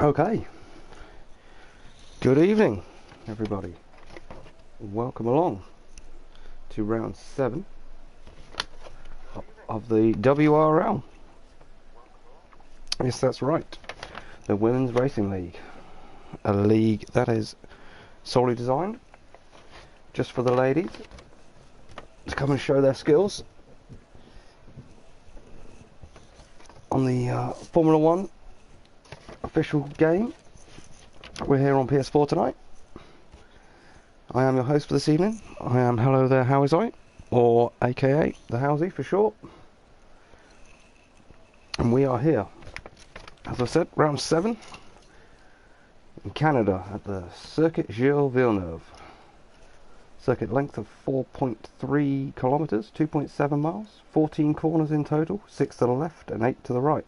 Okay, good evening everybody, welcome along to round 7 of the WRL. Yes, that's right, the Women's Racing League, a league that is solely designed just for the ladies to come and show their skills on the Formula 1 official game. We're here on PS4 tonight. I am your host for this evening. I am Hello There How Is I, or aka the Howsy for short. And we are here, as I said, round 7 in Canada at the Circuit Gilles Villeneuve. Circuit length of 4.3 kilometers, 2.7 miles, 14 corners in total, 6 to the left and 8 to the right.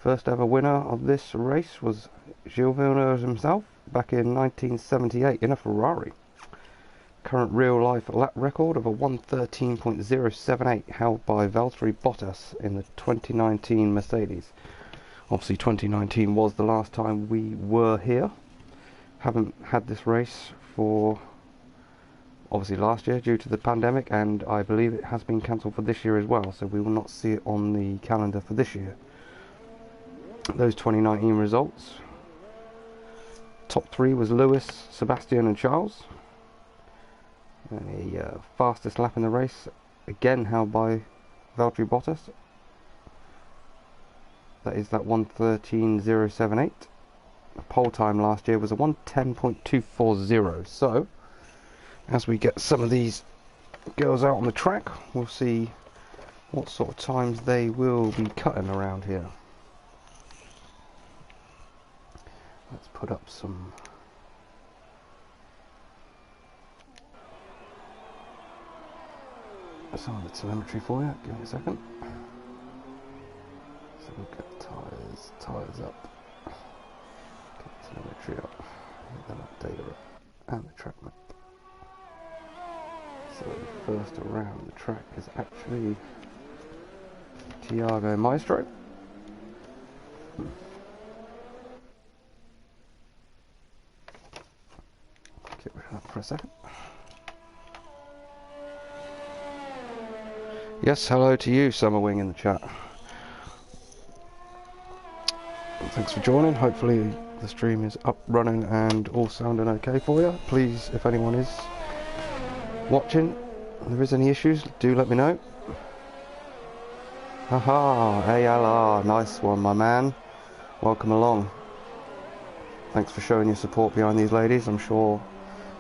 First ever winner of this race was Gilles Villeneuve himself back in 1978 in a Ferrari. Current real life lap record of a 1:13.078 held by Valtteri Bottas in the 2019 Mercedes. Obviously 2019 was the last time we were here. Haven't had this race for obviously last year due to the pandemic, and I believe it has been cancelled for this year as well, so we will not see it on the calendar for this year. Those 2019 results: top 3 was Lewis, Sebastian and Charles. The fastest lap in the race again held by Valtteri Bottas, that is that 1:13.078. Pole time last year was a 1:10.240. so as we get some of these girls out on the track, we'll see what sort of times they will be cutting around here. Let's put up some of the telemetry for you. Give me a second. So we'll get tyres up, get the telemetry up, get that data up, and the track map. So the first around the track is actually Tiago Maestro. Get rid of that for a second. Yes, hello to you, Summer Wing, in the chat. Thanks for joining. Hopefully the stream is up, running and all sounding okay for you. Please, if anyone is watching and there is any issues, do let me know. Haha, ALR, nice one, my man. Welcome along. Thanks for showing your support behind these ladies. I'm sure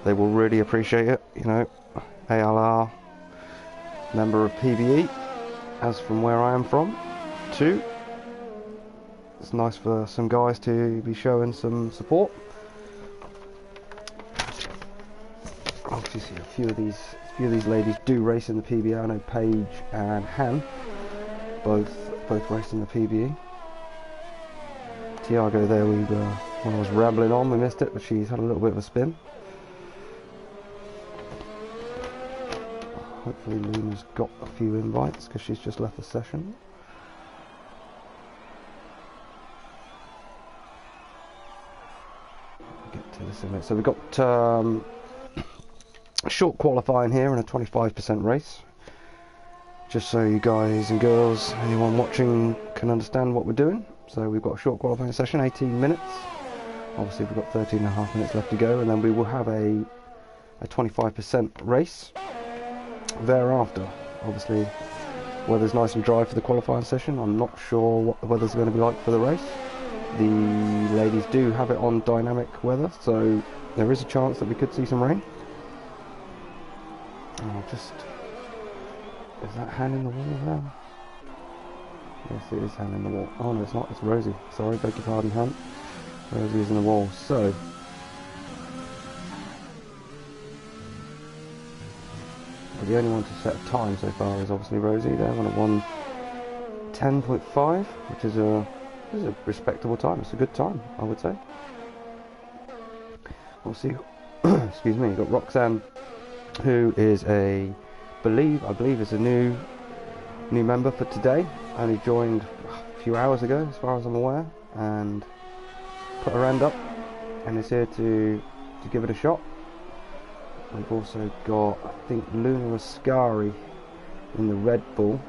they will really appreciate it. You know, ALR, member of PBE, as from where I am from, too. It's nice for some guys to be showing some support. Obviously, a few of these ladies do race in the PBE. I know Paige and Han both race in the PBE. Tiago there, when I was rambling on, we missed it, but she's had a little bit of a spin. Hopefully Luna's got a few invites because she's just left the session. Get to this in a minute. So we've got a short qualifying here and a 25% race. Just so you guys and girls, anyone watching, can understand what we're doing. So we've got a short qualifying session, 18 minutes. Obviously we've got 13.5 minutes left to go, and then we will have a 25% race thereafter. Obviously weather's nice and dry for the qualifying session. I'm not sure what the weather's going to be like for the race. The ladies do have it on dynamic weather, so there is a chance that we could see some rain. Is that Han in the wall there? Yes, it is Han in the wall. Oh no, it's not, it's Rosie. Sorry, beg your pardon, Han. Rosie is in the wall. So the only one to set a time so far is obviously Rosie there on a 1:10.5, which is a respectable time. It's a good time, I would say. Obviously, excuse me, you've got Roxanne, who is I believe is a new member for today. Only joined a few hours ago, as far as I'm aware, and put her hand up and is here to give it a shot. We've also got, I think, Luna Ascari in the Red Bull.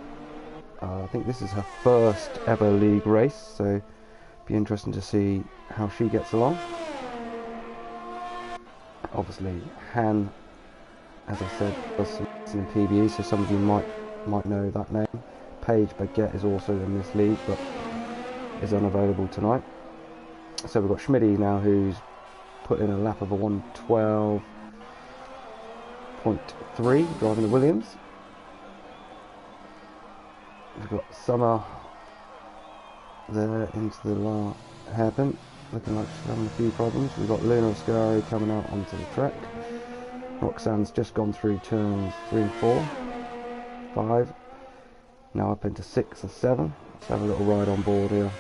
I think this is her first ever league race, so be interesting to see how she gets along. Obviously, Han, as I said, does some racing in PBE, so some of you might know that name. Paige Baguette is also in this league, but is unavailable tonight. So we've got Schmidty now, who's put in a lap of a 1:12.3, driving the Williams. We've got Summer there into the last hairpin, looking like she's having a few problems. We've got Luna Ascari coming out onto the track. Roxanne's just gone through turns 3 and 4, 5, now up into 6 and 7. Let's have a little ride on board here.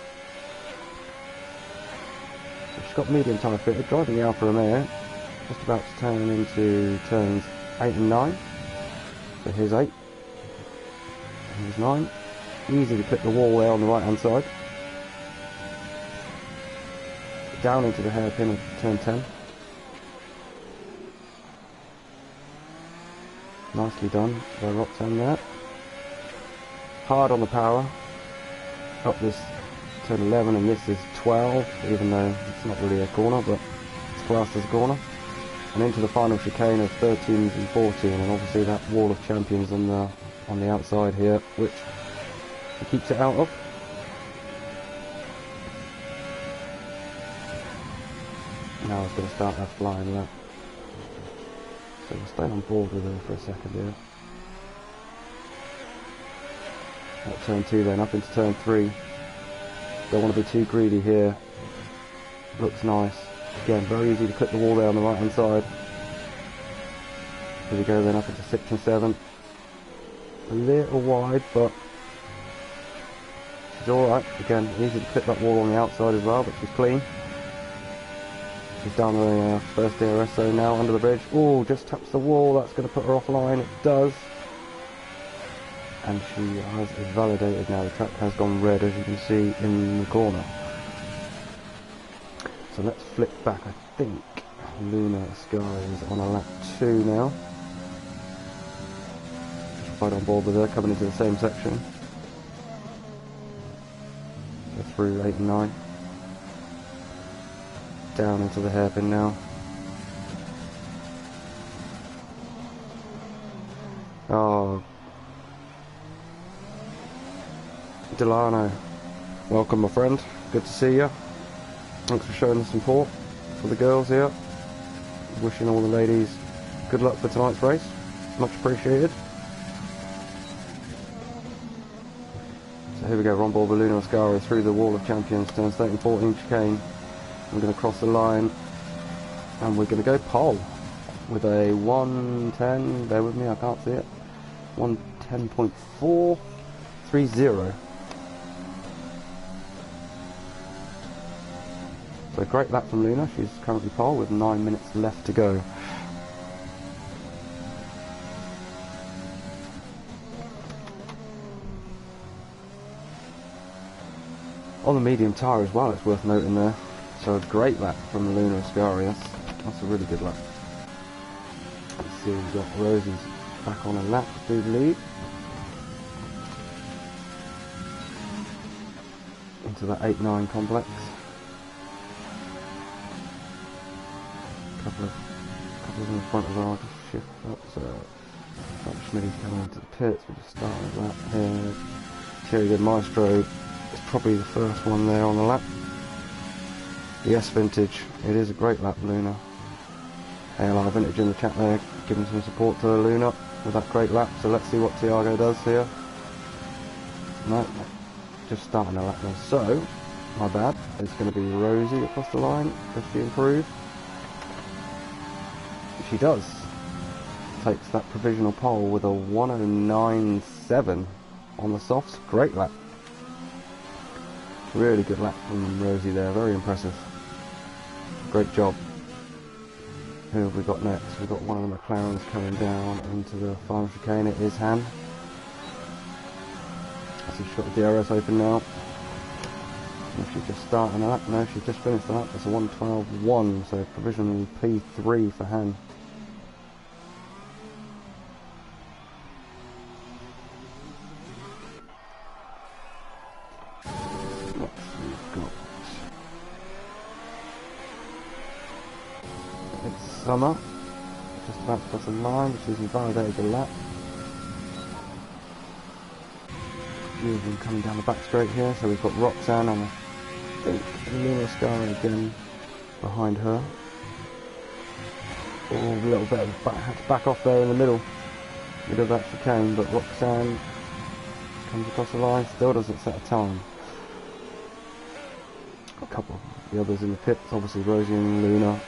So she's got medium tyre fitted, driving the Alfa Romeo, just about to turn into turns 8 and 9. So here's 8, here's 9. Easy to clip the wall there on the right hand side. Down into the hairpin of turn 10. Nicely done by Roxanne there. Hard on the power. Up this turn 11, and this is 12, even though it's not really a corner, but it's classed as a corner. And into the final chicane of 13s and 14, and obviously that wall of champions on the outside here, which he keeps it out of. Now it's going to start that flying lap. So we'll stay on board with her for a second here. At turn 2 then, up into turn 3. Don't want to be too greedy here. Looks nice. Again, very easy to clip the wall there on the right hand side. Here we go then, up into 6 and 7. A little wide, but she's alright. Again, easy to clip that wall on the outside as well, but she's clean. She's down the first DRS zone now, under the bridge. Oh, just taps the wall. That's going to put her offline. It does. And she has validated now. The track has gone red, as you can see in the corner. So let's flick back. I think Luna Ascari is on a lap 2 now. Just right on board with her, coming into the same section. So through 8 and 9. Down into the hairpin now. Oh, Delano, welcome my friend, good to see you. Thanks for showing the support for the girls here. Wishing all the ladies good luck for tonight's race, much appreciated. So here we go, on board with Luna Ascari through the wall of champions, turns 13 and 14 chicane. We're going to cross the line and we're going to go pole with a 1:10, bear with me, I can't see it, 1:10.430. So a great lap from Luna. She's currently pole with 9 minutes left to go. On the medium tyre as well, it's worth noting there. So a great lap from Luna Ascari. That's a really good lap. Let's see, we've got Rosie's back on a lap through the lead. Into that 8-9 complex. Couple of in the front of our shift up, so Schmidt's coming into the pits. We just started that here. Cherry Good Maestro is probably the first one there on the lap. The S Vintage, it is a great lap, Luna. ALR Vintage in the chat there, giving some support to Luna with that great lap. So let's see what Tiago does here. No, just starting a lap there. So, my bad, it's going to be Rosie across the line. Does she improve? She does. Takes that provisional pole with a 1:09.7 on the softs. Great lap. Really good lap from Rosie there. Very impressive. Great job. Who have we got next? We've got one of the McLarens coming down into the final chicane. It is Han. I see she's got the DRS open now. She's just starting a lap. No, she's just finished the lap. It's a 1:12.1, so provisionally P3 for Han. Next we've got it's Summer, just about to cross the line, but she's invalidated the lap. Few of them coming down the back straight here, so we've got Roxanne and I think Luna Scara again behind her. Oh, a little bit of had to back off there in the middle of that chicane, but Roxanne comes across the line, still doesn't set a time. A couple of the others in the pits, obviously Rosie and Luna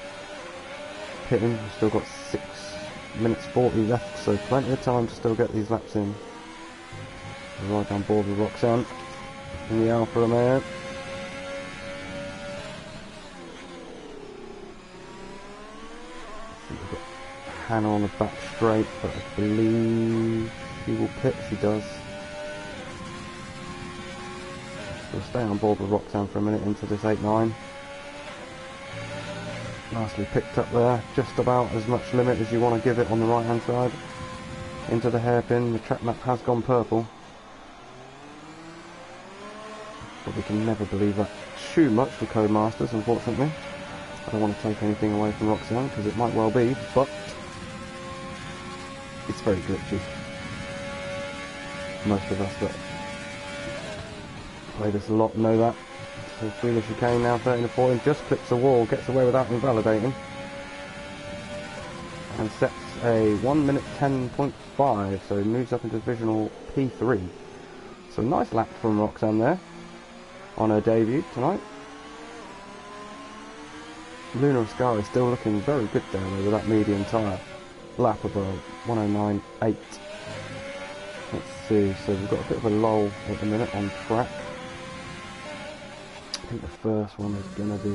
pitting. We've still got 6 minutes 40 left, so plenty of time to still get these laps in. We're right on board with Roxanne in the Alfa Romeo. We've got Hannah on the back straight, but I believe she will pit. She does. So we'll stay on board with Roxanne for a minute into this 8-9. Nicely picked up there, just about as much limit as you want to give it on the right hand side. Into the hairpin, the track map has gone purple. But we can never believe that too much for Codemasters, unfortunately. I don't want to take anything away from Roxanne, because it might well be, but it's very glitchy. Most of us that play this a lot know that. So through the chicane now, 13 to 14, just clips the wall, gets away without invalidating. And sets a 1 minute 10.5, so moves up into divisional P3. So nice lap from Roxanne there on her debut tonight. Luna Scara is still looking very good down there with that medium tyre. Lap of a 109.8. Let's see, so we've got a bit of a lull at the minute on track. I think the first one is going to be...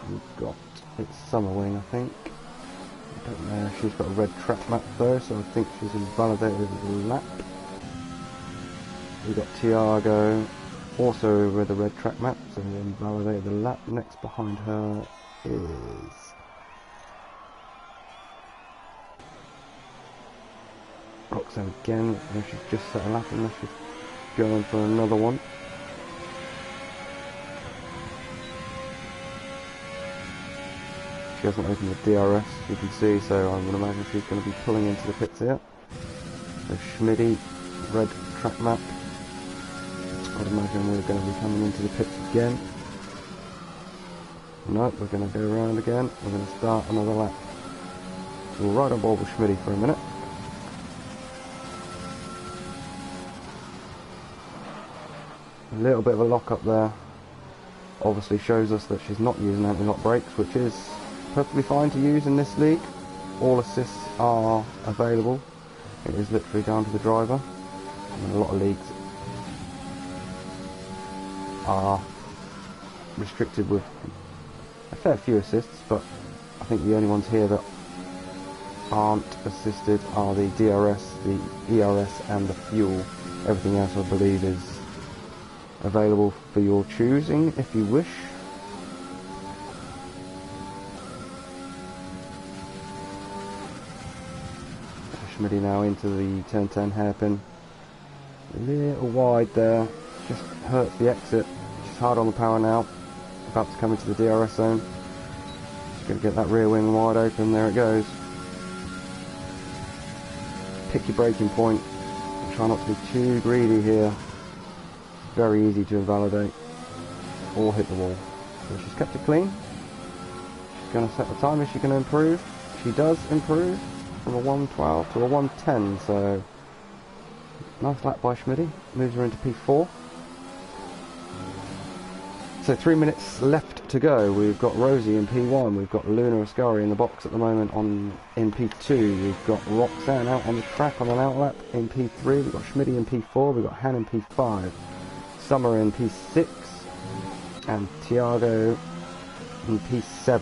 we've got... it's Summer Wing, I think. I don't know, she's got a red track map though, so I think she's invalidated the lap. We've got Tiago, also with a red track map, so we invalidated the lap. Next behind her is Roxanne again. She's just set a lap unless she's going for another one. She hasn't opened the DRS, you can see, so I would imagine she's going to be pulling into the pits here. So Schmidty, red track map. I'd imagine we're going to be coming into the pits again. No, we're going to go around again. We're going to start another lap. So we'll ride on board with Schmidty for a minute. A little bit of a lock up there. Obviously shows us that she's not using anti-lock brakes, which is perfectly fine to use in this league. All assists are available. It is literally down to the driver. And a lot of leagues are restricted with a fair few assists, but I think the only ones here that aren't assisted are the DRS, the ERS and the fuel. Everything else I believe is available for your choosing if you wish. Schmidty now into the turn 10 hairpin. A little wide there, just hurts the exit. She's hard on the power now, about to come into the DRS zone. She's going to get that rear wing wide open, there it goes. Pick your braking point, try not to be too greedy here. Very easy to invalidate or hit the wall. So she's kept it clean. She's going to set the time. Is she going to improve? She does improve from a 1:12 to a 1:10, so nice lap by Schmidty. Moves her into P4. So 3 minutes left to go. We've got Rosie in P1. We've got Luna Ascari in the box at the moment in P2. We've got Roxanne out on the track on an outlap in P3. We've got Schmidty in P4. We've got Han in P5. Summer in P6. And Tiago in P7.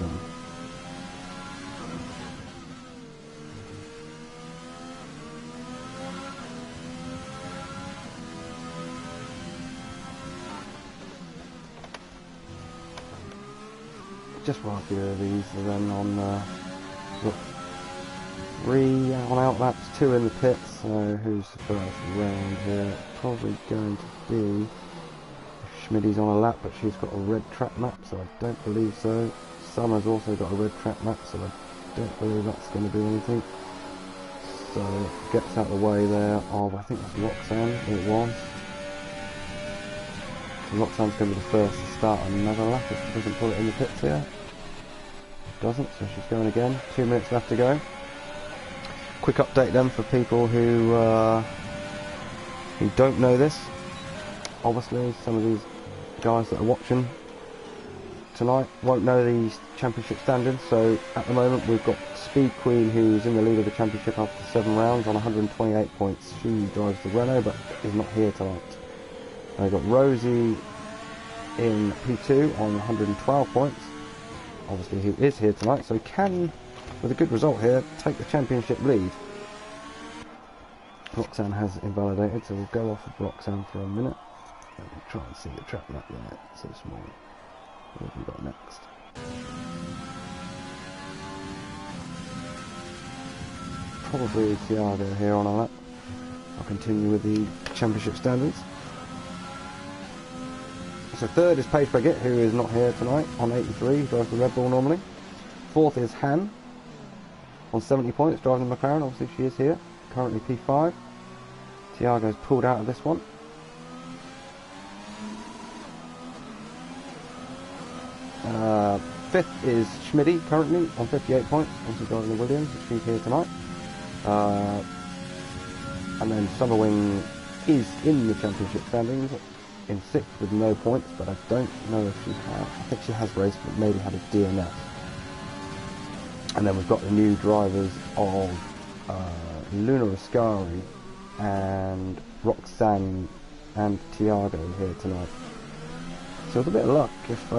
just for a few of these, and then on look, 3 on out laps, 2 in the pits. So who's the first round here? Probably going to be Schmidt's on a lap, but she's got a red track map, so I don't believe so. Summer's also got a red track map, so I don't believe that's going to be anything. So gets out the way there of, I think that's Roxanne, it was. So Roxanne's going to be the first to start another lap if she doesn't pull it in the pits here. Doesn't, so she's going again. 2 minutes left to go. Quick update then for people who don't know this. Obviously, some of these guys that are watching tonight won't know the championship standings. So at the moment we've got Speed Queen, who's in the lead of the championship after 7 rounds on 128 points. She drives the Renault but is not here tonight. We've got Rosie in P2 on 112 points, obviously, who is here tonight, so can, with a good result here, take the championship lead. Roxanne has invalidated, so we'll go off of Roxanne for a minute. Let me try and see the track map there, it's so small. What have we got next? Probably Tiago here on our lap. I'll continue with the championship standards. So third is Paige Baguette, who is not here tonight, on 83, drives the Red Bull normally. Fourth is Han, on 70 points, driving the McLaren, obviously she is here, currently P5. Tiago's pulled out of this one. Fifth is Schmidty, currently on 58 points, also driving the Williams, she's here tonight. And then Summerwing is in the championship standings, in 6th with no points, but I don't know if she has. I think she has raced, but maybe had a DNF. And then we've got the new drivers of Luna Ascari and Roxanne and Tiago here tonight. So with a bit of luck, if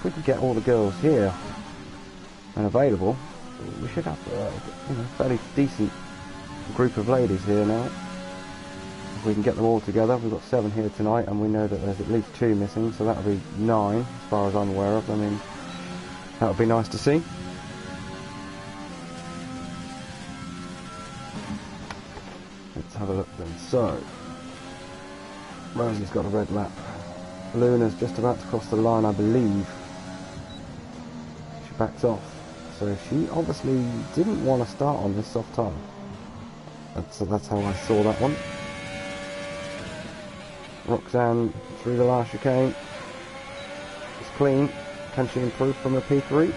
we could get all the girls here and available, we should have a fairly decent group of ladies here now. If we can get them all together, we've got 7 here tonight, and we know that there's at least 2 missing, so that'll be 9 as far as I'm aware of. I mean, that would be nice to see. Let's have a look then. So, Rosie's got a red lap. Luna's just about to cross the line, I believe. She backs off. So she obviously didn't want to start on this soft tyre. So that's how I saw that one. Roxanne through the last chicane. It's clean. Can she improve from a P3?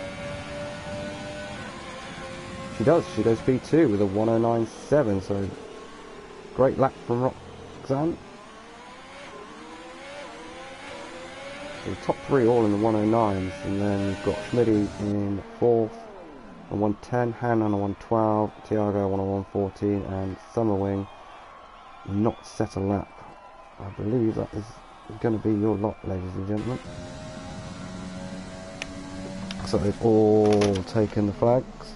She does. She goes P2 with a 109.7. So great lap from Roxanne. So the top 3 all in the 109s, and then you've got Schmidty in 4th on 110, Han on a 112, Tiago on a 114, and Summerwing not set a lap. I believe that is going to be your lot, ladies and gentlemen. So they've all taken the flags.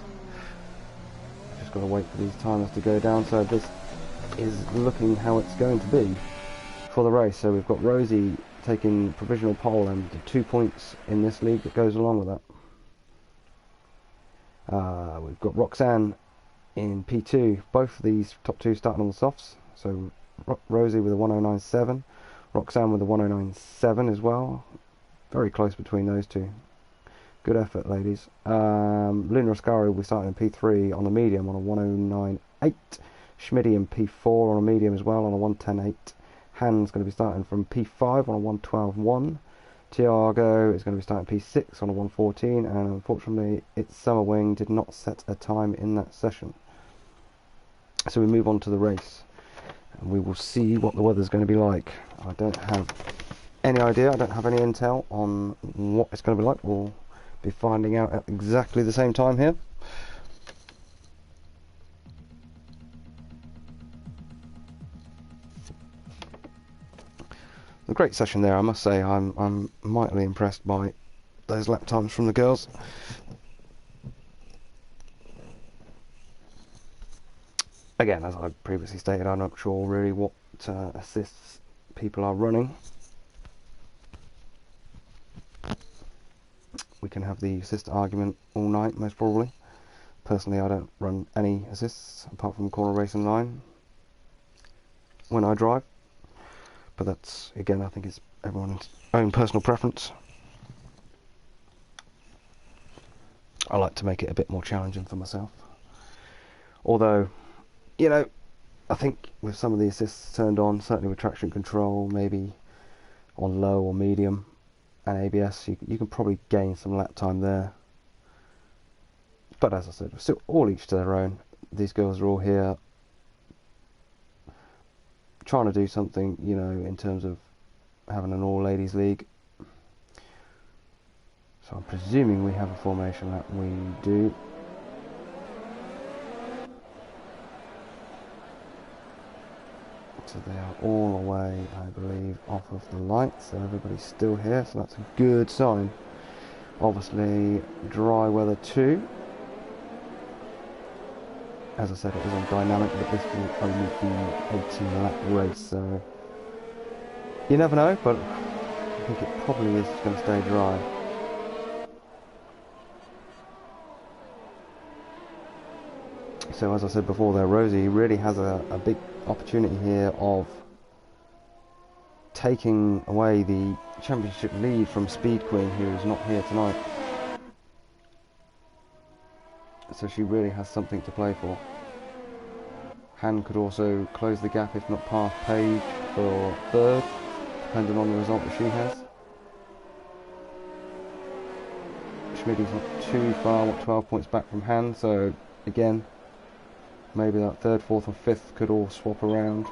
Just got to wait for these timers to go down. So this is looking how it's going to be for the race. So we've got Rosie taking provisional pole and 2 points in this league that goes along with that. We've got Roxanne in P2. Both of these top 2 starting on the softs. So Rosie with a 109.7, Roxanne with a 109.7 as well. Very close between those two. Good effort, ladies. Luna Ascari will be starting in P3 on the medium on a 109.8. Schmidty in P4 on a medium as well on a 110.8. Han's going to be starting from P5 on a 112.1. Tiago is going to be starting P6 on a 114, and unfortunately its Summerwing did not set a time in that session. So we move on to the race. And we will see what the weather's going to be like. I don't have any idea, I don't have any intel on what it's going to be like. We'll be finding out at exactly the same time here. A great session there, I must say. I'm mightily impressed by those lap times from the girls. Again, as I previously stated, I'm not sure really what assists people are running. We can have the assist argument all night, most probably. Personally, I don't run any assists apart from corner racing line when I drive, but that's, again, I think it's everyone's own personal preference. I like to make it a bit more challenging for myself, although, you know, I think with some of the assists turned on, certainly with traction control, maybe on low or medium and ABS, you can probably gain some lap time there. But as I said, we're still all each to their own. These girls are all here trying to do something, you know, in terms of having an all-ladies league. So I'm presuming we have a formation lap. We do. So they are all away, I believe, off of the lights. So everybody's still here, so that's a good sign. Obviously, dry weather too. As I said, it is on dynamic, but this will only be an 18-lap race, so you never know, but I think it probably is going to stay dry. So as I said before there, Rosie really has a big opportunity here of taking away the championship lead from Speed Queen, who is not here tonight. So she really has something to play for. Han could also close the gap, if not pass Paige for third, depending on the result that she has. Schmidt's not too far, 12 points back from Han, so again, maybe that third, fourth or fifth could all swap around.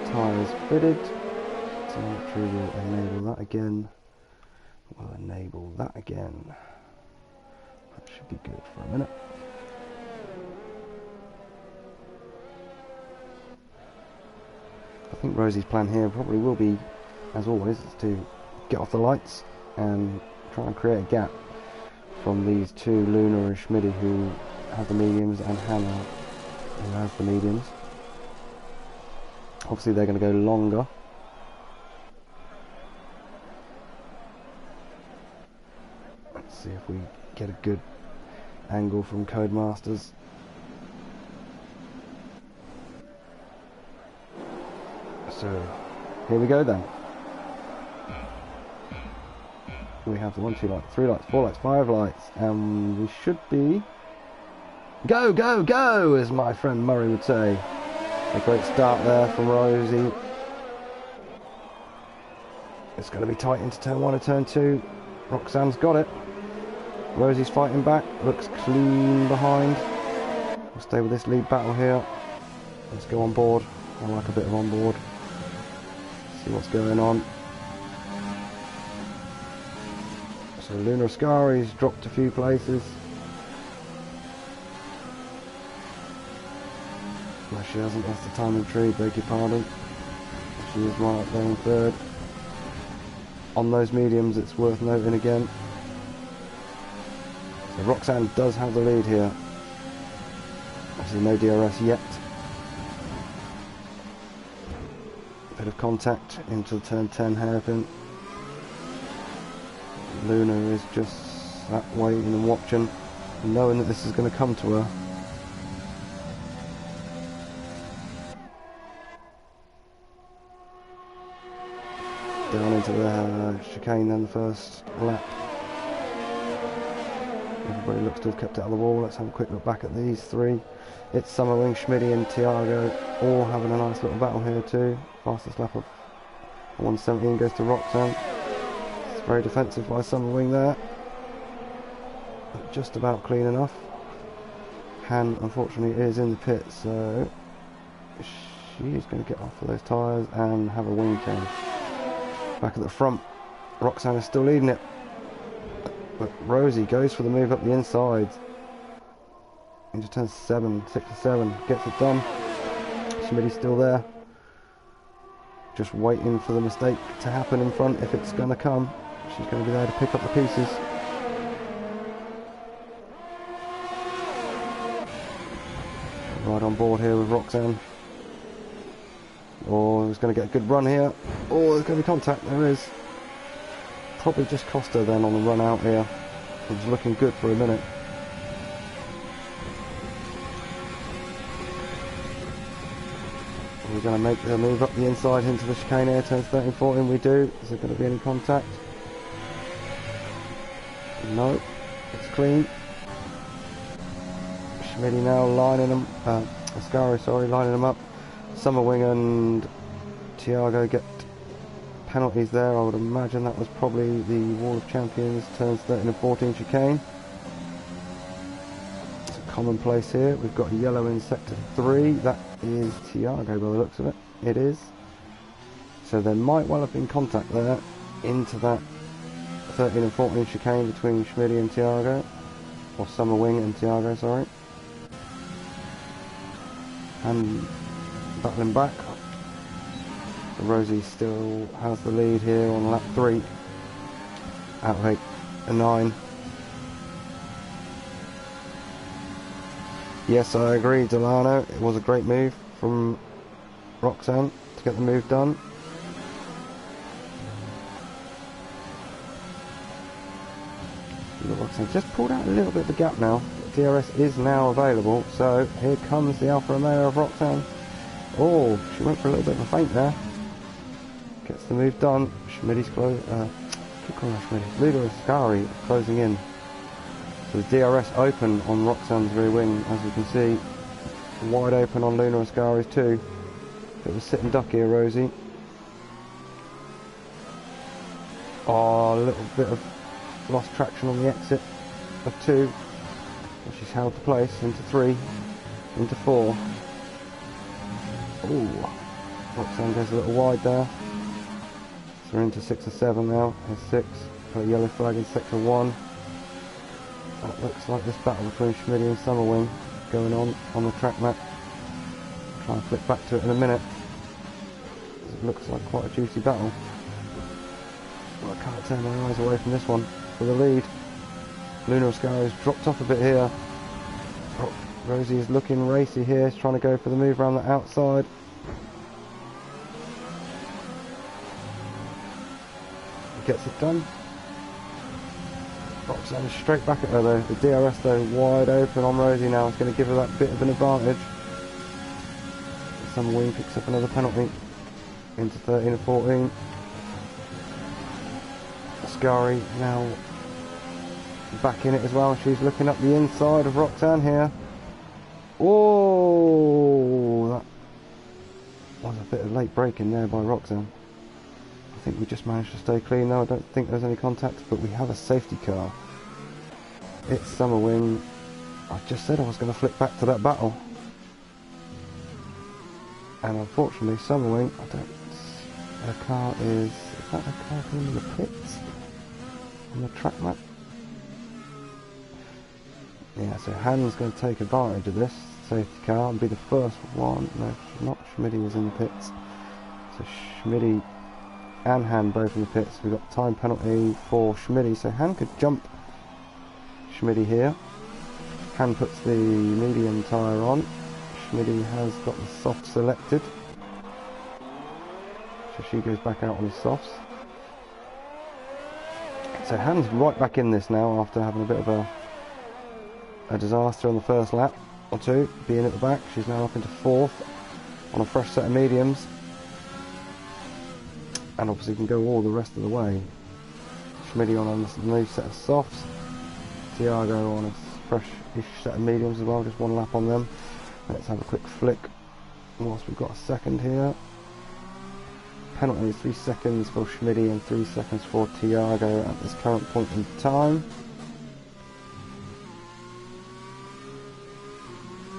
Tyres fitted, telemetry will enable that again. We'll enable that again. That should be good for a minute. I think Rosie's plan here probably will be, as always, is to get off the lights and try and create a gap from these two, Luna and Schmidty, who have the mediums, and Hannah, who has the mediums. Obviously they're going to go longer. Let's see if we get a good angle from Codemasters. So here we go then. We have the 1, 2 lights, 3 lights, 4 lights, 5 lights, and we should be go, go, go, as my friend Murray would say. A great start there from Rosie. It's going to be tight into turn 1 and turn 2. Roxanne's got it. Rosie's fighting back, looks clean behind. We'll stay with this lead battle here. Let's go on board. I like a bit of on board. See what's going on. So Luna Ascari's dropped a few places. No, she hasn't, that's the timing tree, beg your pardon. She is right up there in third. On those mediums, it's worth noting again. So Roxanne does have the lead here. Obviously no DRS yet. Bit of contact into the turn 10 hairpin. Luna is just sat waiting and watching, knowing that this is going to come to her. Down into the chicane then, the first lap. Everybody looks to have kept it out of the wall. Let's have a quick look back at these three. It's Summerwing, Schmidty and Tiago all having a nice little battle here too. Fastest lap of 117 goes to Roxanne. It's very defensive by Summerwing there. But just about clean enough. Han unfortunately is in the pit, so she is going to get off of those tyres and have a wing change. Back at the front, Roxanne is still leading it, but Rosie goes for the move up the inside into turn 7, 6 to 7, gets it done. Schmidty's still there, just waiting for the mistake to happen in front if it's going to come. She's going to be there to pick up the pieces. Right on board here with Roxanne. Oh, he's going to get a good run here. Oh, there's going to be contact. There is. Probably just cost her then on the run out here. It was looking good for a minute. We're going to make the move up the inside into the chicane here. Turns 13-14. We do. Is there going to be any contact? No. It's clean. Schmitty now lining them. Ascari, sorry, lining them up. Summerwing and Tiago get penalties there. I would imagine that was probably the Wall of Champions turns 13-14 chicane. It's a commonplace here. We've got a yellow in sector 3. That is Tiago by the looks of it. It is. So there might well have been contact there into that 13-14 chicane between Schmitty and Tiago. Or Summerwing and Tiago, sorry. And battling back. So Rosie still has the lead here on lap 3 out of 8 and 9. Yes, I agree, Delano. It was a great move from Roxanne to get the move done. Look, Roxanne just pulled out a little bit of the gap now. DRS is now available, so here comes the Alfa Romeo of Roxanne. Oh, she went for a little bit of a feint there. Gets the move done. Schmitty's close. Keep calling her Schmitty. Ludo Ascari closing in. So the DRS open on Roxanne's rear wing, as you can see. Wide open on Luna Ascari's too. Bit of a sit and duck here, Rosie. Oh, a little bit of lost traction on the exit of 2. She's held the place into 3, into 4. Ooh, Roxanne goes a little wide there. So we're into 6 or 7 now. Here's 6. Got a yellow flag in sector 1. That looks like this battle between Schmitty and Summerwing going on the track map. I'll try and flip back to it in a minute. It looks like quite a juicy battle. Well, I can't turn my eyes away from this one for the lead. Luna Ascari's dropped off a bit here. Oh, Rosie is looking racy here. She's trying to go for the move around the outside. Gets it done. Roxanne is straight back at her though. The DRS though wide open on Rosie now. It's going to give her that bit of an advantage. Summerwing picks up another penalty into 13-14. Ascari now back in it as well. She's looking up the inside of Roxanne here. Oh, that was a bit of late braking there by Roxanne. I think we just managed to stay clean though. I don't think there's any contact, but we have a safety car. It's Summerwing. I just said I was going to flip back to that battle. And unfortunately Summerwing, her car is that her car in the pits? On the track map? Yeah, so Han's going to take advantage of this safety car and be the first one. No, not Schmitty is in the pits. So Schmitty and Han both in the pits. We've got time penalty for Schmitty, so Han could jump Schmitty here. Han puts the medium tyre on. Schmitty has got the soft selected, so she goes back out on the softs. So Han's right back in this now after having a bit of a disaster on the first lap or 2, being at the back. She's now up into 4th on a fresh set of mediums. And obviously can go all the rest of the way. Schmitty on a new set of softs. Tiago on a fresh-ish set of mediums as well, just 1 lap on them. Let's have a quick flick whilst we've got a second here. Penalty is 3 seconds for Schmitty and 3 seconds for Tiago at this current point in time.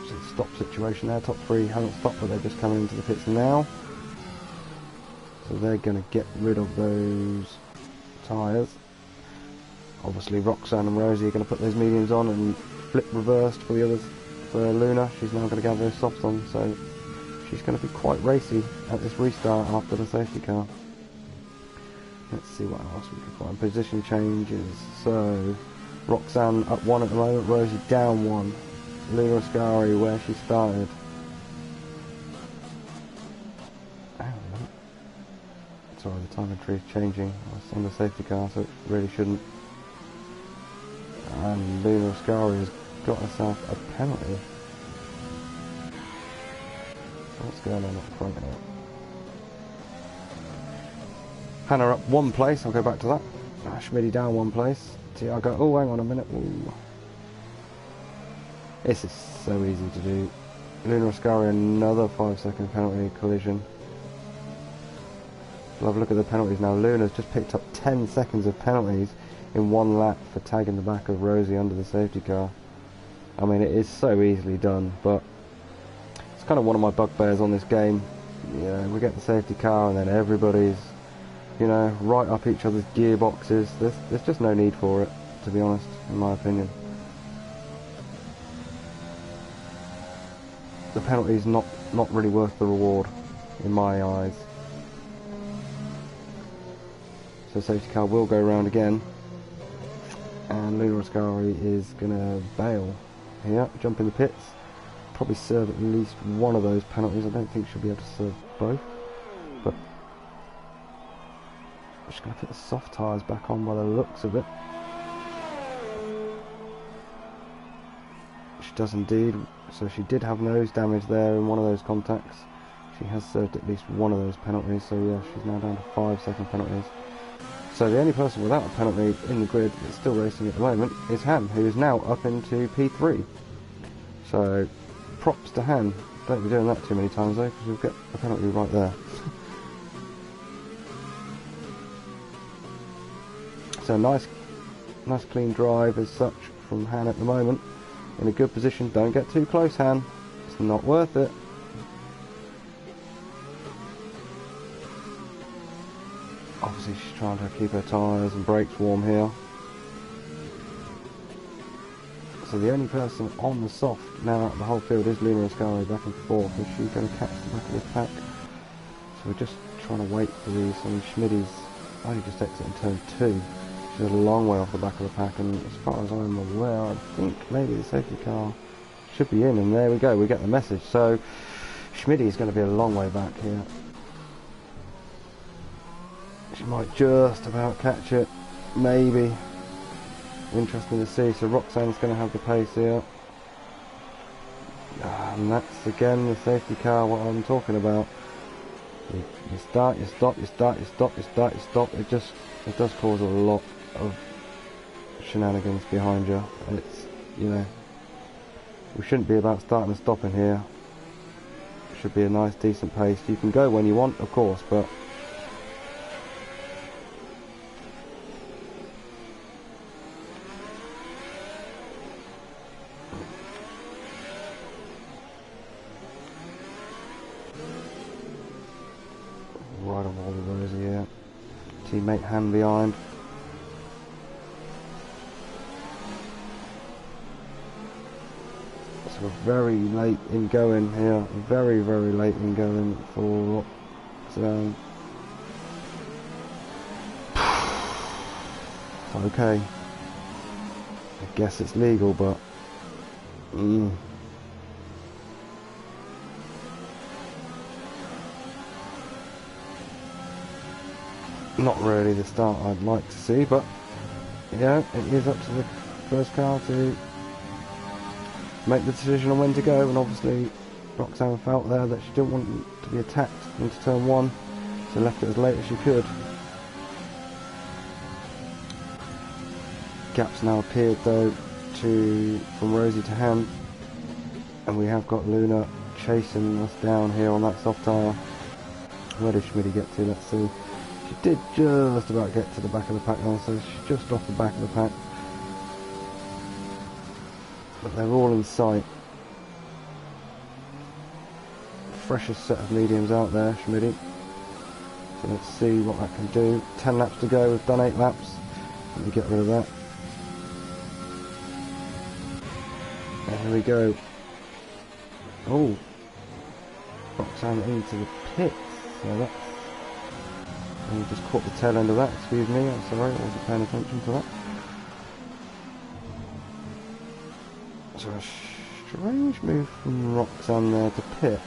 So stop situation there, top 3 haven't stopped, but they're just coming into the pits now. So they're going to get rid of those tyres. Obviously Roxanne and Rosie are going to put those mediums on and flip reversed for the others. For Luna, she's now going to get those softs on, so she's going to be quite racy at this restart after the safety car. Let's see what else we can find. Position changes. So, Roxanne up 1 at the moment, Rosie down 1. Luna Ascari where she started. Hang on a minute. Sorry, the time entry is changing. I was on the safety car, so it really shouldn't. And Luna Ascari has got herself a penalty. What's going on up front here? Hannah up 1 place, I'll go back to that. Schmidty down 1 place. Tiago, oh hang on a minute. Ooh. This is so easy to do. Luna Ascari, another 5-second penalty collision. We'll have a look at the penalties now. Luna's just picked up 10 seconds of penalties in 1 lap for tagging the back of Rosie under the safety car. I mean, it is so easily done, but it's kind of one of my bugbears on this game. You know, we get the safety car and then everybody's, you know, right up each other's gearboxes. There's just no need for it, to be honest, in my opinion. The penalty's not really worth the reward, in my eyes. So safety car will go round again. And Luna Ascari is going to bail here, jump in the pits. Probably serve at least one of those penalties. I don't think she'll be able to serve both. But I'm just going to put the soft tyres back on by the looks of it. She does indeed. So she did have nose damage there in one of those contacts. She has served at least one of those penalties. So yeah, she's now down to 5-second penalties. So the only person without a penalty in the grid that's still racing at the moment is Han, who is now up into P3. So props to Han. Don't be doing that too many times though, because you'll get a penalty right there. So nice clean drive as such from Han at the moment. In a good position. Don't get too close, Han. It's not worth it. Obviously she's trying to keep her tyres and brakes warm here. So the only person on the soft now out of the whole field is Luna Ascari back and forth. Is she going to catch the back of this pack? So we're just trying to wait for these. I mean, Schmidty's only just exiting turn 2. She's a long way off the back of the pack, and as far as I'm aware, I think maybe the safety car should be in, and there we go, we get the message. So Schmidty is going to be a long way back here. She might just about catch it, maybe. Interesting to see. So Roxanne's going to have the pace here. And that's again the safety car, what I'm talking about. You start, you stop, you start, you stop, you start, you stop. It does cause a lot of shenanigans behind you. It's, you know, we shouldn't be about starting and stopping here. It should be a nice decent pace. You can go when you want, of course, but right on all the rows here. Teammate Han behind. So we're very late in going here. Very, very late in going for Roxanne. Okay. I guess it's legal, but not really the start I'd like to see, but yeah, it is up to the first car to make the decision on when to go, and obviously Roxanne felt there that she didn't want to be attacked into turn 1, so left it as late as she could. Gaps now appeared though from Rosie to Han, and we have got Luna chasing us down here on that soft tyre. Where did Schmidty get to? Let's see. She did just about get to the back of the pack now, so she's just off the back of the pack. But they're all in sight. Freshest set of mediums out there, Schmidty. So let's see what that can do. 10 laps to go, we've done 8 laps. Let me get rid of that. And here we go. Oh, Roxanne into the pits. So that's And just caught the tail end of that, excuse me, I'm sorry, I wasn't paying attention to that. So a strange move from Roxanne there to pit.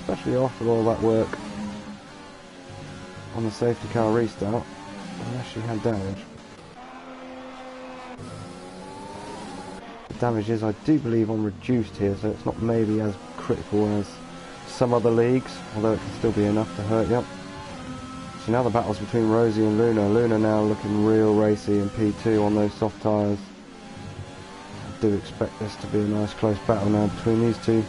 Especially after all that work on the safety car restart, unless she had damage. The damage is, I do believe, on reduced here, so it's not maybe as critical as some other leagues, although it can still be enough to hurt you. So now the battle's between Rosie and Luna. Luna now looking real racy in P2 on those soft tyres. I do expect this to be a nice close battle now between these two.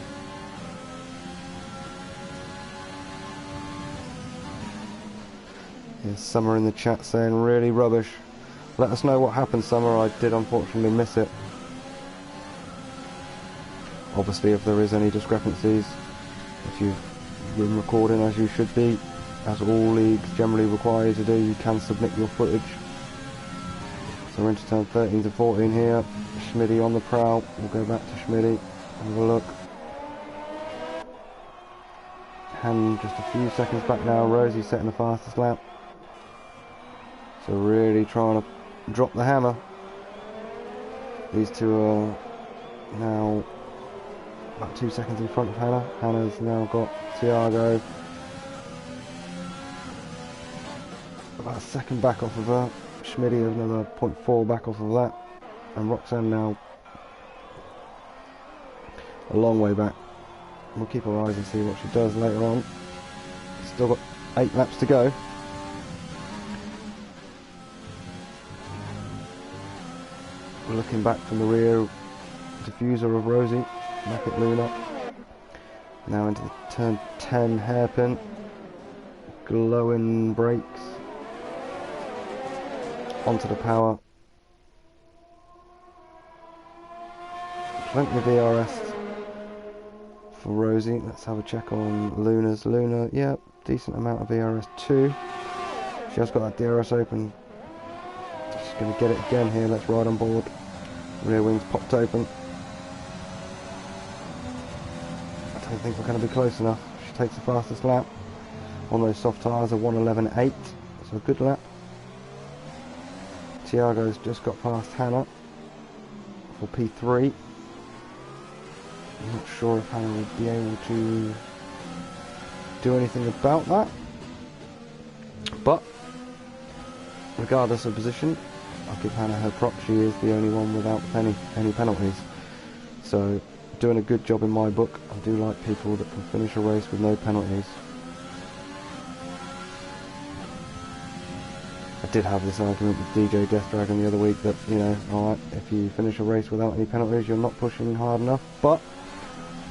Here's Summer in the chat saying really rubbish. Let us know what happened, Summer. I did unfortunately miss it. Obviously, if there is any discrepancies, if you've been recording as you should be, as all leagues generally require you to do, you can submit your footage. So we're into turn 13 to 14 here. Schmitty on the prowl. We'll go back to Schmitty. Have a look. And just a few seconds back now, Rosie setting the fastest lap. So really trying to drop the hammer. These two are now about 2 seconds in front of Hannah. Hannah's now got Tiago about a second back off of her. Schmitty another 0.4 back off of that. And Roxanne now a long way back. We'll keep our eyes and see what she does later on. Still got 8 laps to go. We're looking back from the rear diffuser of Rosie, back at Luna. Now into the turn 10 hairpin. Glowing brakes. Onto the power. Plenty of DRS for Rosie. Let's have a check on Luna's. Luna, yeah, decent amount of DRS too. She has got that DRS open. She's going to get it again here. Let's ride on board. Rear wings popped open. I don't think we're going to be close enough. She takes the fastest lap on those soft tyres of 1:11.8, so a good lap. Tiago's just got past Hannah for P3. I'm not sure if Hannah will be able to do anything about that, but regardless of position, I'll give Hannah her props. She is the only one without any penalties, so doing a good job in my book. I do like people that can finish a race with no penalties. I did have this argument with DJ Death Dragon the other week that, you know, alright, if you finish a race without any penalties, you're not pushing hard enough, but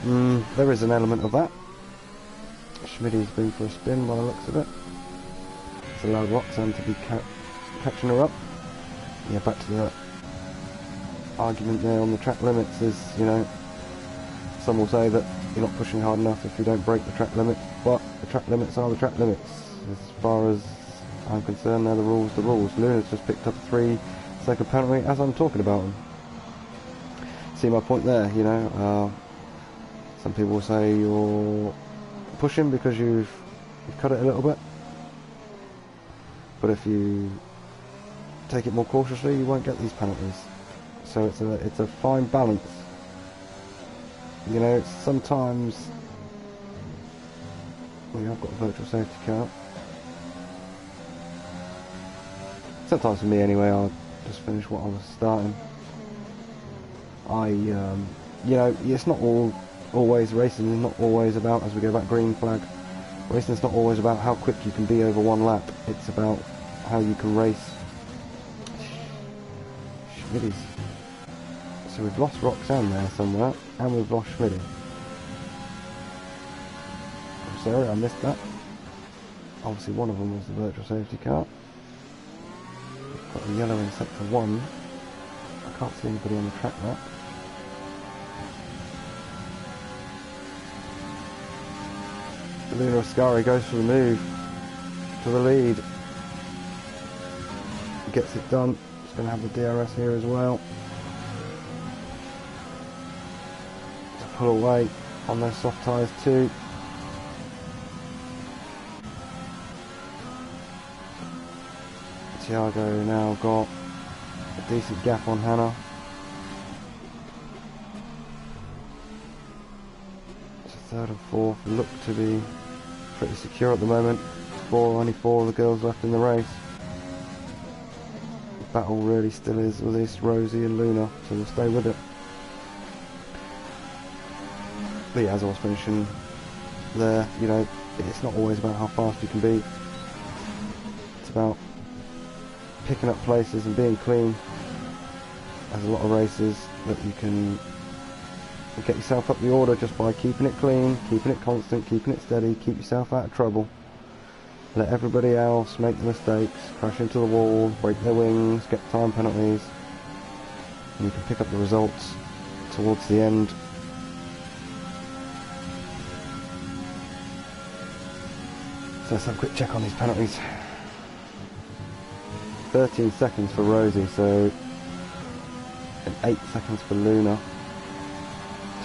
there is an element of that. Schmitty's been for a spin by the looks of it. It's allowed Roxanne to be catching her up. Yeah, back to the argument there on the track limits is, you know, some will say that you're not pushing hard enough if you don't break the track limits, but the track limits are the track limits. As far as I'm concerned, they're the rules, the rules. Luna's just picked up a 3-second penalty as I'm talking about them. See my point there, you know, some people will say you're pushing because you've cut it a little bit, but if you take it more cautiously, you won't get these penalties. So it's a fine balance. You know, sometimes we have got a virtual safety car. Sometimes for me anyway, I'll just finish what I was starting. You know, it's not always racing is not always about, as we go back green flag, racing is not always about how quick you can be over one lap. It's about how you can race. Schmitty's. So we've lost Roxanne there somewhere, and we've lost Schmitty. I'm sorry, I missed that. Obviously one of them was the virtual safety car. We've got a yellow in sector 1. I can't see anybody on the track map. Luna Ascari goes for the move to the lead. Gets it done. She's going to have the DRS here as well. To pull away on those soft tyres too. Tiago now got a decent gap on Hannah. So third and fourth look to be pretty secure at the moment. Only four of the girls left in the race. The battle really still is with this Rosie and Luna, so we'll stay with it. But yeah, as I was finishing there, you know, it's not always about how fast you can be. It's about picking up places and being clean. There's a lot of races that you can get yourself up the order just by keeping it clean, keeping it constant, keeping it steady, keep yourself out of trouble. Let everybody else make the mistakes, crash into the wall, break their wings, get time penalties, and you can pick up the results towards the end. So let's have a quick check on these penalties. 13 seconds for Rosie, so and 8 seconds for Luna.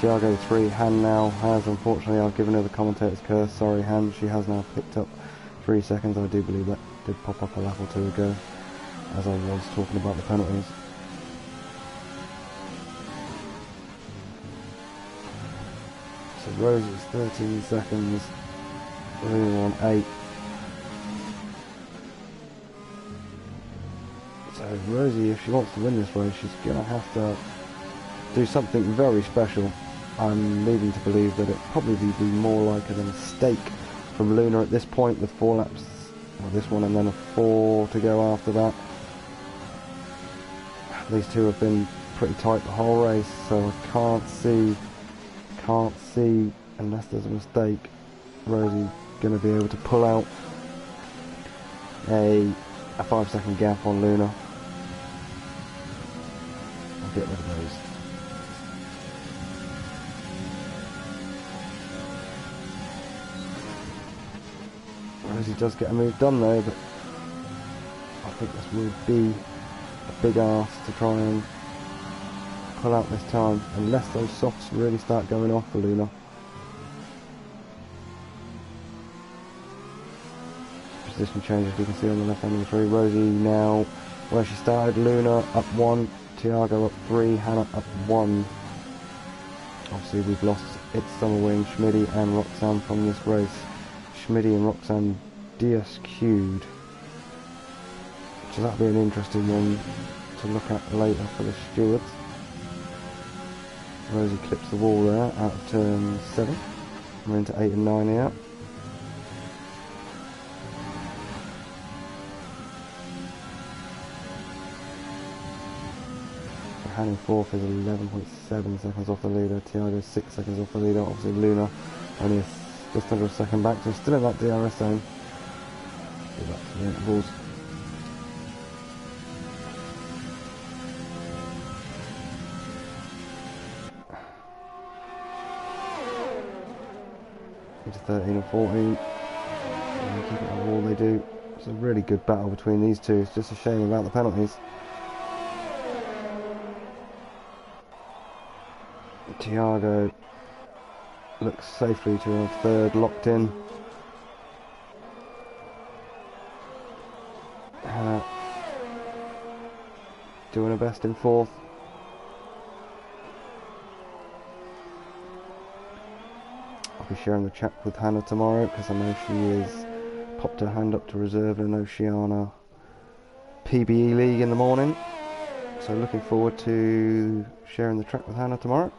Tiago 3, Han now has, unfortunately, I've given her the commentator's curse, sorry Han, she has now picked up 3 seconds. I do believe that did pop up a lap or two ago as I was talking about the penalties. So Rosie's 13 seconds, Luna on 8. So Rosie, if she wants to win this race, she's going to have to do something very special. I'm leading to believe that it'd probably be more like a mistake from Luna at this point with 4 laps, well, this one and then a 4 to go after that. These two have been pretty tight the whole race, so I can't see unless there's a mistake, Rosie going to be able to pull out a 5-second gap on Luna. I'll get rid of those. Rosie does get a move done though, but I think this will be a big ask to try and pull out this time, unless those softs really start going off for Luna. Position changes you can see on the left hand of the tree. Rosie now where she started, Luna up 1, Tiago up 3, Hannah up 1. Obviously we've lost It's Summerwing, Schmidty and Roxanne from this race. Schmidty and Roxanne DSQ'd, so that'll be an interesting one to look at later for the stewards. Rosie clips the wall there out of turn 7. We're into 8 and 9 here. Han in 4th is 11.7 seconds off the leader. Tiago 6 seconds off the leader. Obviously Luna only just under a second back, so still in that DRS zone. Go back to the intervals. Into 13 and 14. And keep it on the wall, they do. It's a really good battle between these two. It's just a shame about the penalties. Tiago looks safely to a 3rd locked in. Hannah doing her best in 4th. I'll be sharing the chat with Hannah tomorrow because I know she is popped her hand up to reserve in an Oceania PBE League in the morning. So looking forward to sharing the track with Hannah tomorrow.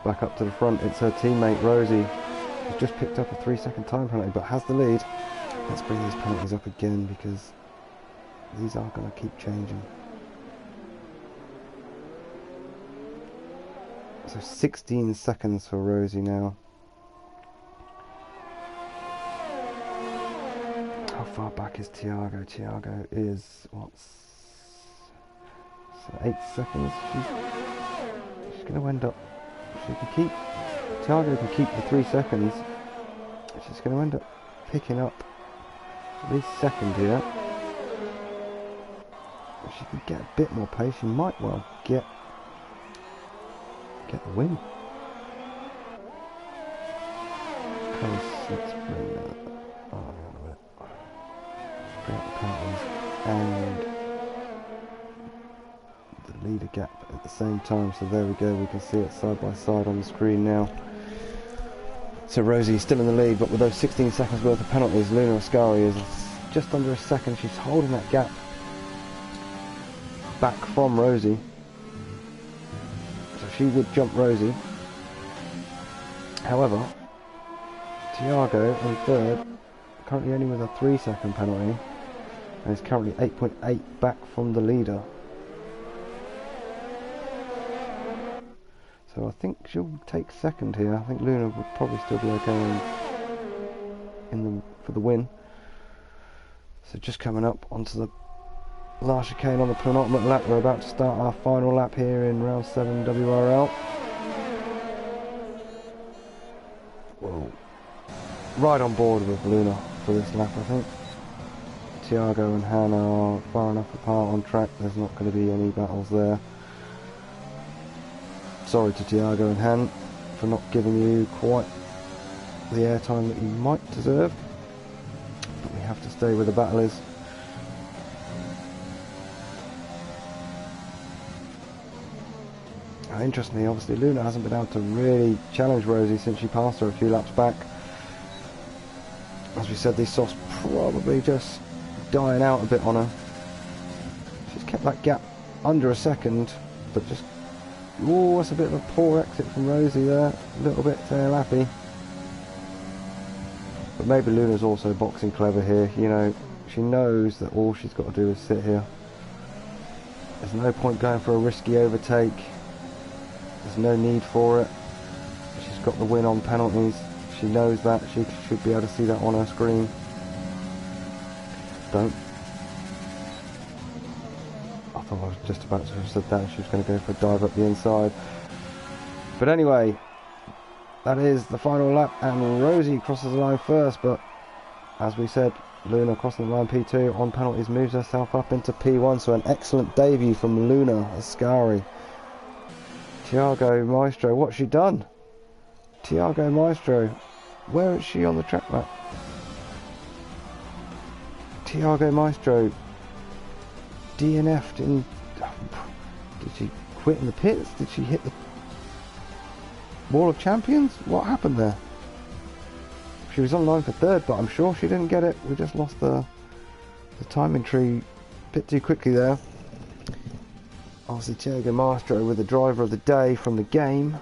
Back up to the front, it's her teammate Rosie, who's just picked up a 3-second time penalty but has the lead. Let's bring these penalties up again because these are going to keep changing. So 16 seconds for Rosie now. How far back is Tiago? Tiago is, what's... So 8 seconds. She's going to end up... She can keep, Tiago can keep the 3 seconds. She's going to end up picking up at least 2nd here. If she can get a bit more pace, she might well get the win. Let's bring that. Oh, hang on a minute. Bring and the leader gap at the same time. So there we go, we can see it side by side on the screen now. So Rosie still in the lead, but with those 16 seconds worth of penalties, Luna Ascari is just under a second. She's holding that gap back from Rosie, so she would jump Rosie. However, Tiago in third, currently only with a 3-second penalty, and is currently 8.8 back from the leader. So I think she'll take second here. I think Luna would probably still be okay for the win. So just coming up onto the last chicane on the penultimate lap. We're about to start our final lap here in round 7 WRL. Whoa. Right on board with Luna for this lap, I think. Tiago and Hannah are far enough apart on track. There's not going to be any battles there. Sorry to Tiago and Han for not giving you quite the airtime that you might deserve, but we have to stay where the battle is. Interestingly, obviously Luna hasn't been able to really challenge Rosie since she passed her a few laps back. As we said, these softs probably just dying out a bit on her. She's kept that gap under a second, but just... oh, that's a bit of a poor exit from Rosie there. A little bit lappy. But maybe Luna's also boxing clever here. You know, she knows that all she's got to do is sit here. There's no point going for a risky overtake. There's no need for it. She's got the win on penalties. She knows that. She should be able to see that on her screen. Don't. I thought I was just about to have said that. She was going to go for a dive up the inside. But anyway, that is the final lap, and Rosie crosses the line first. But as we said, Luna crossing the line P2 on penalties moves herself up into P1. So an excellent debut from Luna Ascari. Tiago Maestro, what's she done? Tiago Maestro, where is she on the track map? Tiago Maestro DNF'd in... did she quit in the pits? Did she hit the wall of champions? What happened there? She was on line for third, but I'm sure she didn't get it. We just lost the timing tree a bit too quickly there. Obviously Tiago Maestro with the driver of the day from the game.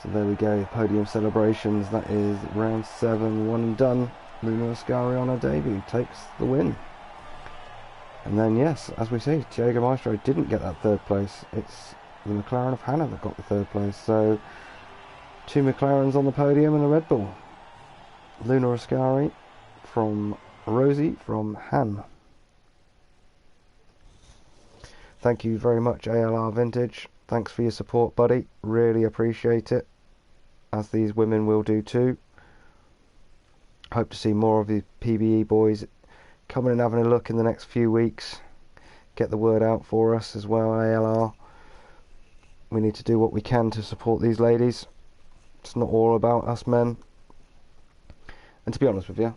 So there we go, podium celebrations. That is round 7, one and done. Luna Ascari on her debut takes the win. And then, yes, as we see, Tiago Maestro didn't get that third place. It's the McLaren of Hannah that got the third place. So, 2 McLarens on the podium and a Red Bull. Luna Ascari from Rosie from Han. Thank you very much, ALR Vintage. Thanks for your support, buddy. Really appreciate it, as these women will do too. Hope to see more of the PBE boys coming and having a look in the next few weeks. Get the word out for us as well, ALR. We need to do what we can to support these ladies. It's not all about us men. And to be honest with you,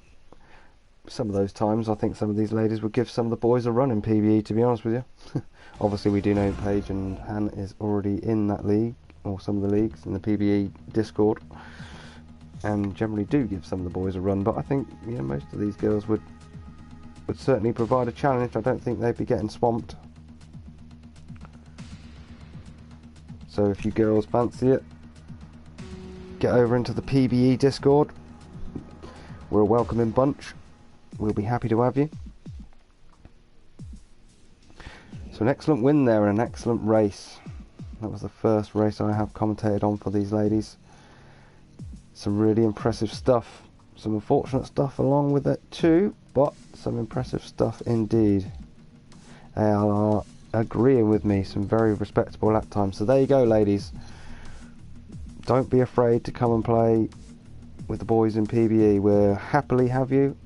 some of those times I think some of these ladies would give some of the boys a run in PBE, to be honest with you. Obviously we do know Paige and Han is already in that league, or some of the leagues in the PBE Discord, and generally do give some of the boys a run, but I think, you know, most of these girls would certainly provide a challenge. I don't think they'd be getting swamped. So if you girls fancy it, get over into the PBE Discord. We're a welcoming bunch. We'll be happy to have you. So an excellent win there and an excellent race. That was the first race I have commentated on for these ladies. Some really impressive stuff. Some unfortunate stuff along with it too, but some impressive stuff indeed. They are agreeing with me. Some very respectable lap times. So there you go, ladies. Don't be afraid to come and play with the boys in PBE. We'll happily have you,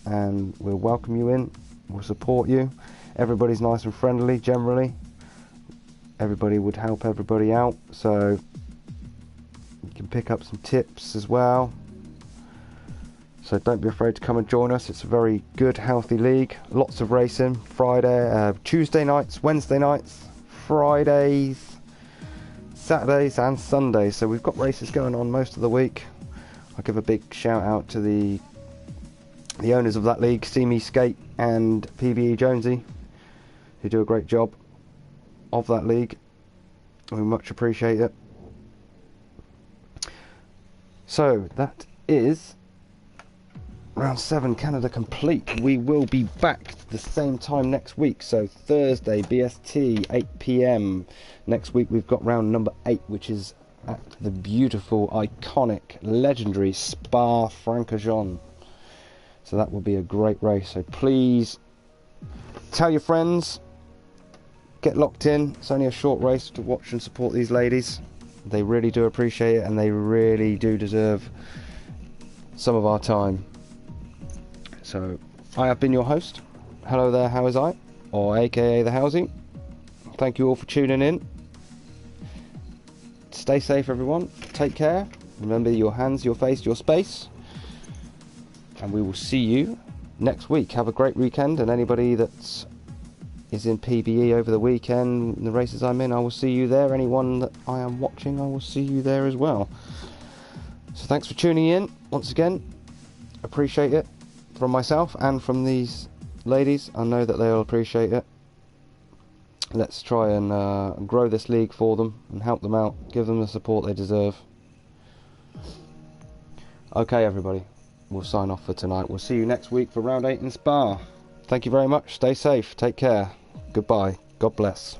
and we'll welcome you in. We'll support you. Everybody's nice and friendly generally. Everybody would help everybody out, so you can pick up some tips as well. So don't be afraid to come and join us. It's a very good, healthy league. Lots of racing. Tuesday nights, Wednesday nights, Fridays, Saturdays and Sundays. So we've got races going on most of the week. I'll give a big shout out to the owners of that league, See Me Skate and PBE Jonesy, who do a great job of that league. We much appreciate it. So that is round 7 Canada complete. We will be back the same time next week, so Thursday BST 8 PM. Next week we've got round number 8, which is at the beautiful, iconic, legendary Spa-Francorchamps. So that will be a great race. So please tell your friends, get locked in. It's only a short race to watch and support these ladies. They really do appreciate it, and they really do deserve some of our time. So I have been your host. Hello there, how is I? Or AKA the Housing. Thank you all for tuning in. Stay safe, everyone. Take care. Remember your hands, your face, your space. And we will see you next week. Have a great weekend, and anybody that is in PBE over the weekend, the races I'm in, I will see you there. Anyone that I am watching, I will see you there as well. So thanks for tuning in once again. Appreciate it from myself and from these ladies. I know that they'll appreciate it. Let's try and grow this league for them and help them out, give them the support they deserve. Okay, everybody, we'll sign off for tonight. We'll see you next week for round 8 in Spa. Thank you very much. Stay safe. Take care. Goodbye. God bless.